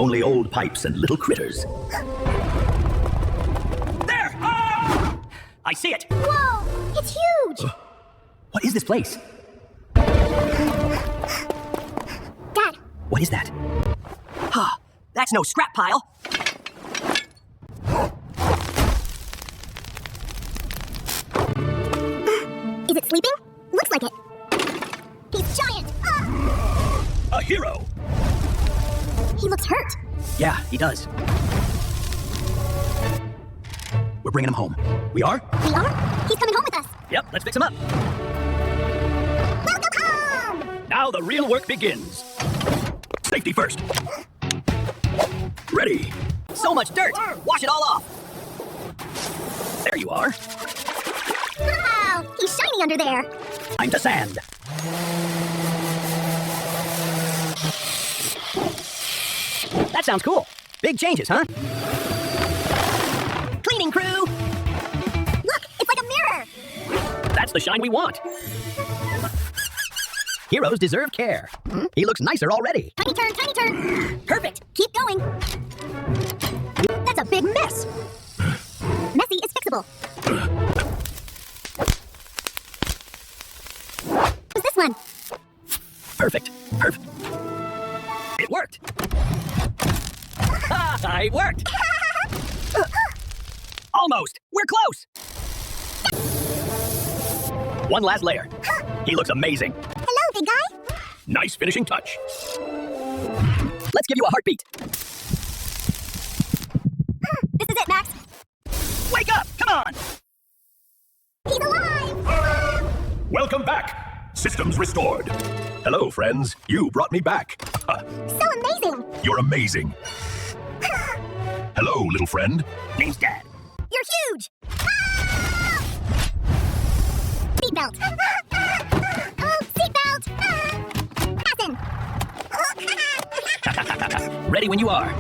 Only old pipes and little critters. There! Ah! I see it! Whoa! It's huge! What is this place? Dad! What is that? Huh, that's no scrap pile. Is it sleeping? Looks like it. He's giant! A hero! He looks hurt. Yeah, he does. We're bringing him home. We are? We are? He's coming home with us. Yep, let's fix him up. Welcome home! Now the real work begins. Safety first. Ready. So much dirt! Wash it all off! There you are. Wow! He's shiny under there. Time to sand. That sounds cool. Big changes, huh? Cleaning crew! Look! It's like a mirror! That's the shine we want. Heroes deserve care. He looks nicer already. Tiny turn, tiny turn! Perfect. Keep going. That's a big mess. Messy is fixable. Who's this one? Perfect. Perfect. It worked. Ha! It worked. Almost. We're close. One last layer. He looks amazing. Hello, big guy. Nice finishing touch. Let's give you a heartbeat. This is it, Max. Wake up! Come on! He's alive! Welcome back! Systems restored. Hello, friends. You brought me back. So amazing! You're amazing. Hello, little friend. Name's Dad. You're huge! Seatbelt! Oh, seatbelt! Fasten! Ready when you are.